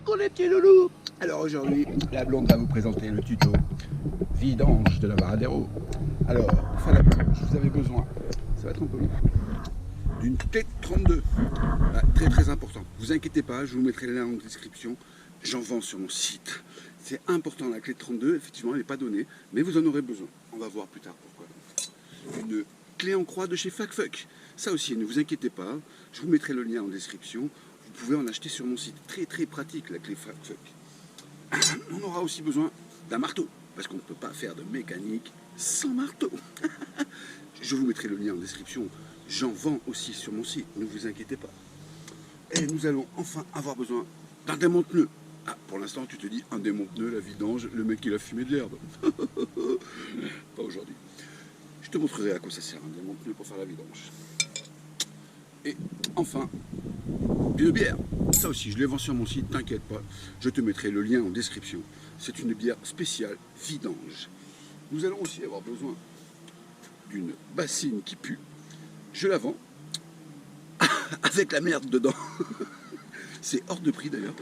coucou les petits loulous. Alors aujourd'hui, la blonde va vous présenter le tuto vidange de la Varadero. Alors, pour faire la vidange, vous avez besoin, ça va être un peu long, d'une clé de 32. Ah, très très important. Vous inquiétez pas, je vous mettrai le lien en description. J'en vends sur mon site. C'est important, la clé de 32, effectivement, elle n'est pas donnée, mais vous en aurez besoin. On va voir plus tard pourquoi. Une clé en croix de chez FacFuck. Ça aussi, ne vous inquiétez pas, je vous mettrai le lien en description. Vous pouvez en acheter sur mon site. Très très pratique, la clé FacFuck. On aura aussi besoin d'un marteau, parce qu'on ne peut pas faire de mécanique sans marteau. Je vous mettrai le lien en description. J'en vends aussi sur mon site, ne vous inquiétez pas. Et nous allons enfin avoir besoin d'un démonte-pneu. Ah, pour l'instant, tu te dis, un démonte-pneu, la vidange, le mec il a fumé de l'herbe. Pas aujourd'hui. Je te montrerai à quoi ça sert un démonte-pneu pour faire la vidange. Et enfin, une bière. Ça aussi, je les vends sur mon site, t'inquiète pas. Je te mettrai le lien en description. C'est une bière spéciale vidange. Nous allons aussi avoir besoin d'une bassine qui pue. Je la vends avec la merde dedans. C'est hors de prix d'ailleurs.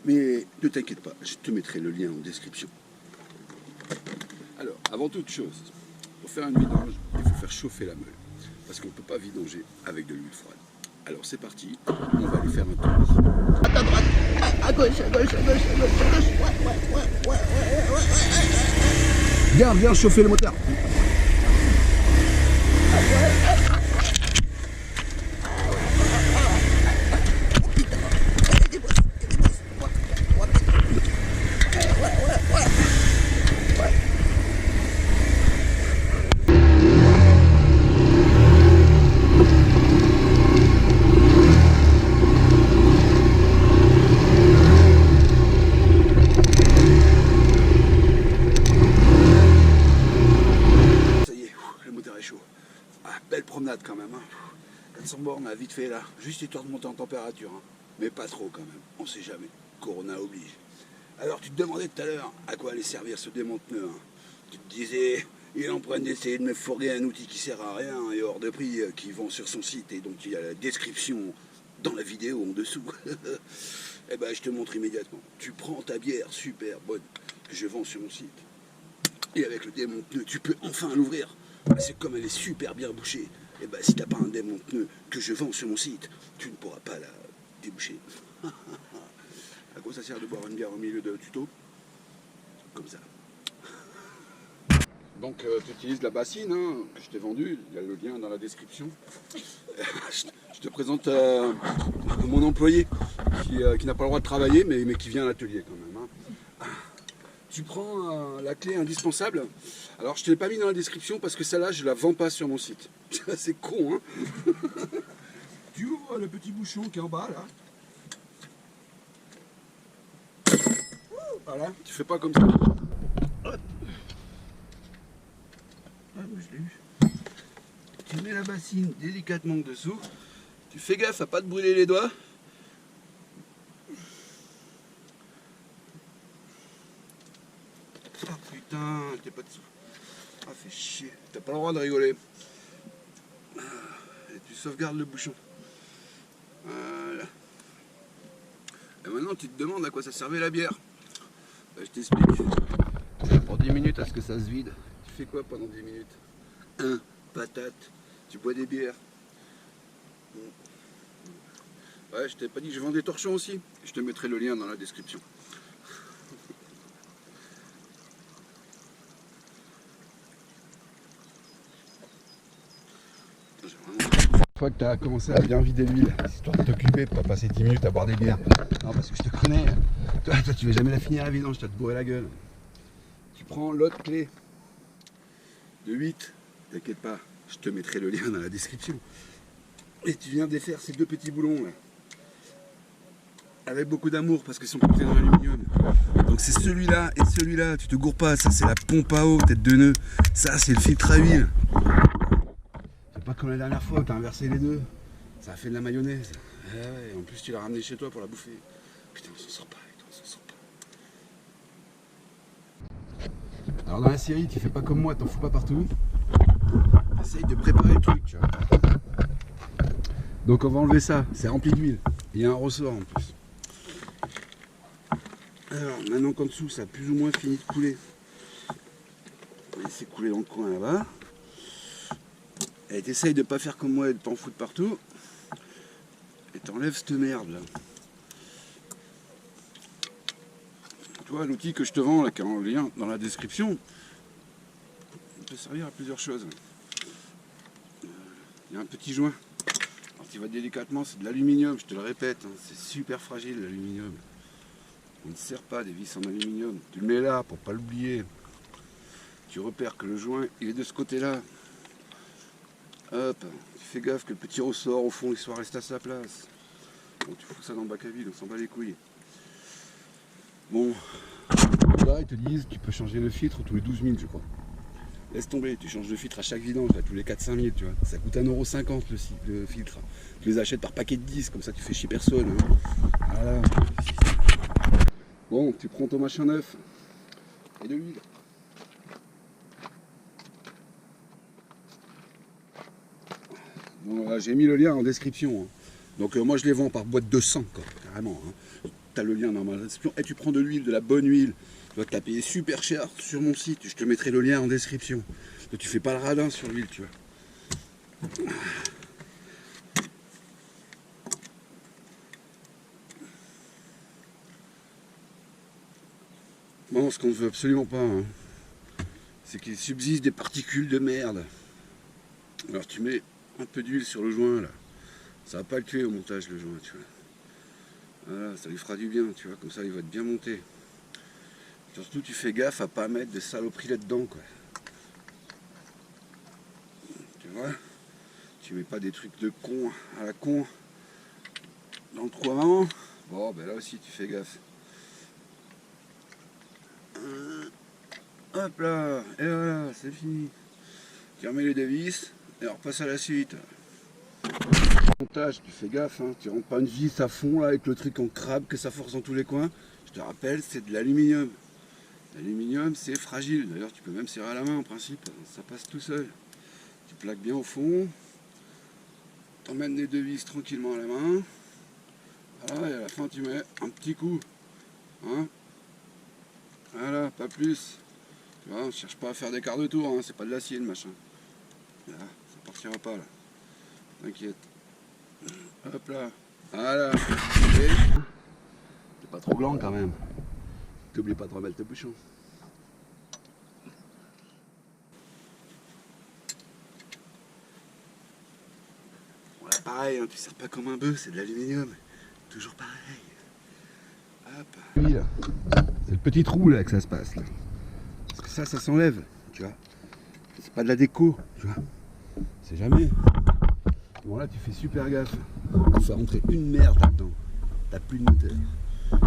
Mais ne t'inquiète pas, je te mettrai le lien en description. Alors, avant toute chose, pour faire une vidange, il faut faire chauffer la meule. Parce qu'on ne peut pas vidanger avec de l'huile froide. Alors c'est parti, on va aller faire un tour. À droite, à gauche, à gauche, à gauche, à gauche, à gauche. Ouais. Viens chauffer le moteur. Belle promenade quand même, hein. 400 bornes à vite fait là, juste histoire de monter en température, hein. Mais pas trop quand même, on sait jamais, Corona oblige. Alors tu te demandais tout à l'heure à quoi allait servir ce démonte-pneu, hein. Tu te disais, il est en train d'essayer de me fourguer un outil qui sert à rien et hors de prix, qui vend sur son site et donc il y a la description dans la vidéo en dessous. Eh ben je te montre immédiatement, tu prends ta bière super bonne que je vends sur mon site et avec le démonte-pneu tu peux enfin l'ouvrir. C'est comme elle est super bien bouchée. Et ben si t'as pas un démonte-pneu que je vends sur mon site, tu ne pourras pas la déboucher. À quoi ça sert de boire une bière au milieu de tuto? Comme ça. Donc tu utilises la bassine, hein, que je t'ai vendue, il y a le lien dans la description. Je te présente mon employé qui n'a pas le droit de travailler mais qui vient à l'atelier quand même, hein. Tu prends la clé indispensable. Alors je ne te l'ai pas mis dans la description parce que celle-là je la vends pas sur mon site. C'est con, hein. Tu ouvres le petit bouchon qui est en bas là. Voilà, tu fais pas comme ça. Hop. Ah, je l'ai eu. Tu mets la bassine délicatement dessous. Tu fais gaffe à pas te brûler les doigts. Ah putain, t'es pas dessous. Ah, fais chier. T'as pas le droit de rigoler. Et tu sauvegardes le bouchon. Voilà. Et maintenant, tu te demandes à quoi ça servait la bière. Ben, je t'explique. Ça prend 10 minutes à ce que ça se vide. Tu fais quoi pendant 10 minutes? Patate. Tu bois des bières. Ouais, je t'ai pas dit que je vends des torchons aussi. Je te mettrai le lien dans la description. Une fois que tu as commencé à bien vider l'huile, histoire de t'occuper, pas passer 10 minutes à boire des bières. Non, parce que je te connais. Toi tu vas jamais la finir la vidange, tu vas te bourrer la gueule. Tu prends l'autre clé de 8, t'inquiète pas, je te mettrai le lien dans la description. Et tu viens défaire ces deux petits boulons là. Avec beaucoup d'amour parce qu'ils sont coupés dans l'aluminium. Donc c'est celui-là et celui-là, tu te gourres pas, ça c'est la pompe à eau, tête de nœud. Ça c'est le filtre à huile. Pas comme la dernière fois où t'as inversé les deux, ça a fait de la mayonnaise. Eh ouais, en plus tu l'as ramené chez toi pour la bouffer. Putain, on s'en sort pas, on s'en sort pas. Alors dans la série, tu fais pas comme moi, t'en fous pas partout. Essaye de préparer le truc, tu vois. Donc on va enlever ça, c'est rempli d'huile. Il y a un ressort en plus. Alors maintenant qu'en dessous ça a plus ou moins fini de couler, on va laisser couler dans le coin là-bas. Et t'essayes de pas faire comme moi et de t'en foutre partout. Et t'enlèves cette merde là. Tu vois, l'outil que je te vends là, qui est en lien dans la description, il peut servir à plusieurs choses. Il y a un petit joint. Alors tu vas délicatement, c'est de l'aluminium, je te le répète, hein, c'est super fragile l'aluminium. On ne sert pas des vis en aluminium. Tu le mets là pour pas l'oublier. Tu repères que le joint il est de ce côté-là. Hop, tu fais gaffe que le petit ressort au fond il soit resté à sa place. Bon, tu fous ça dans le bac à vide, on s'en bat les couilles. Bon, là ils te disent tu peux changer le filtre tous les 12 000 je crois. Laisse tomber, tu changes de filtre à chaque vidange, là, tous les 4-5 000 tu vois. Ça coûte 1,50 € le filtre. Tu les achètes par paquet de 10, comme ça tu fais chier personne. Hein. Voilà. Bon, tu prends ton machin neuf et de l'huile. Bon, voilà, j'ai mis le lien en description. Hein. Donc moi je les vends par boîte de 100, quoi, carrément. Hein. Tu as le lien dans ma description et tu prends de l'huile, de la bonne huile. Tu vas te la payer super cher sur mon site. Je te mettrai le lien en description. Donc, tu fais pas le radin sur l'huile, tu vois. Bon, ce qu'on ne veut absolument pas, hein, c'est qu'il subsiste des particules de merde. Alors tu mets un peu d'huile sur le joint là. Ça va pas le tuer au montage le joint, tu vois. Voilà, ça lui fera du bien, tu vois, comme ça il va être bien monté. Surtout tu fais gaffe à pas mettre des saloperies là-dedans, quoi. Tu vois, tu mets pas des trucs de con à la con dans le trou avant. Bon, ben là aussi tu fais gaffe. Hop là, et voilà, c'est fini. Tu remets les deux vis et on repasse à la suite. Montage, tu fais gaffe, hein, tu rentres pas une vis à fond là avec le truc en crabe que ça force dans tous les coins. Je te rappelle, c'est de l'aluminium. L'aluminium c'est fragile, d'ailleurs tu peux même serrer à la main en principe, ça passe tout seul. Tu plaques bien au fond, t'emmènes les deux vis tranquillement à la main. Voilà, et à la fin tu mets un petit coup. Hein, voilà, pas plus. Tu vois, on cherche pas à faire des quarts de tour, hein, c'est pas de l'acier le machin. Là, ça partira pas là. T'inquiète. Hop là. Voilà. C'est pas trop blanc quand même. T'oublies pas de remettre le bouchon. Voilà, pareil, hein, tu sers pas comme un bœuf, c'est de l'aluminium. Toujours pareil. Hop. Oui, là. C'est le petit trou là que ça se passe là. Parce que ça s'enlève, tu vois. C'est pas de la déco, tu vois. C'est jamais. Bon là tu fais super gaffe. Tu fais rentrer une merde là-dedans. T'as plus de moteur.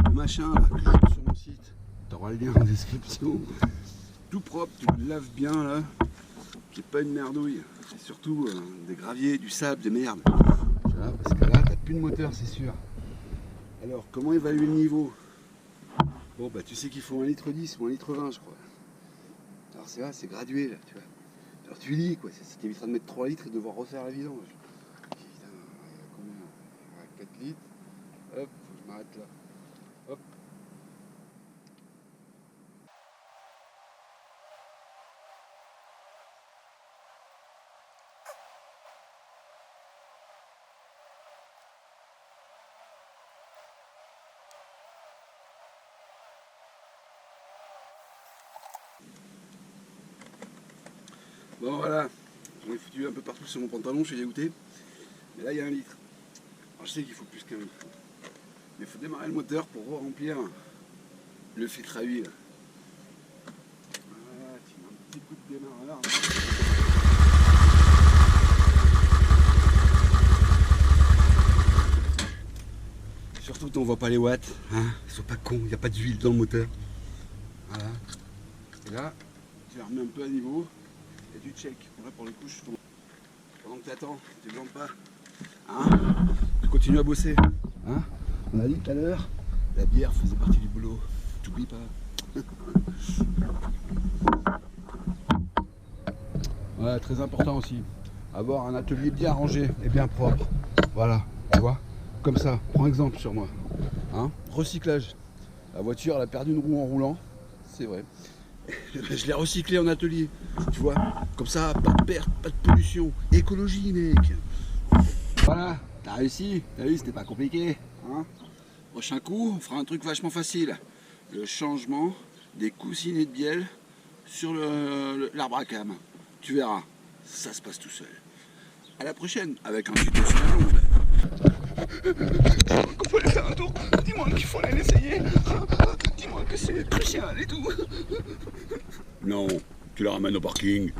Le machin là que je mets sur mon site, t'auras le lien en description. Tout propre, tu le laves bien là. Qu'il n'y ait pas une merdouille. Et surtout des graviers, du sable, des merdes. Tu vois, parce que là t'as plus de moteur c'est sûr. Alors comment évaluer le niveau? Bon bah tu sais qu'il faut 1,10 litre ou 1,20 litre je crois. Alors c'est là, c'est gradué là, tu vois. Alors tu lis quoi, ça t'évitera de mettre 3 litres et de devoir refaire la vidange. Putain, il y a combien? 4 litres. Hop, faut que je m'arrête là. Hop. Bon voilà, j'en ai foutu un peu partout sur mon pantalon, je suis dégoûté. Mais là il y a 1 litre. Alors je sais qu'il faut plus qu'un litre. Mais il faut démarrer le moteur pour remplir le filtre à huile. Voilà, tu mets un petit coup de démarreur. Surtout qu'on ne voit pas les watts, hein. Sois pas con, il n'y a pas d'huile dans le moteur. Voilà. Et là, tu la remets un peu à niveau. Et tu check. Là pour le coup je tombe. Pendant que tu attends, tu ne glandes pas. Hein, tu continues à bosser. Hein, on a dit tout à l'heure, la bière faisait partie du boulot. T'oublies pas. Ouais, très important aussi. Avoir un atelier bien rangé et bien propre. Voilà, tu vois. Comme ça, prends exemple sur moi. Hein, recyclage. La voiture, elle a perdu une roue en roulant, c'est vrai. Je l'ai recyclé en atelier, tu vois. Comme ça, pas de perte, pas de pollution. Écologie, mec. Voilà, t'as réussi. T'as vu, c'était pas compliqué. Hein. Prochain coup, on fera un truc vachement facile. Le changement des coussinets de bielle sur l'arbre à cam. Tu verras, ça se passe tout seul. À la prochaine, avec un tuto sur la blonde. Dis-moi qu'il faut aller faire un tour. Dis-moi qu'il faut aller l'essayer. Dis-moi que c'est crucial et tout. Non, tu la ramènes au parking.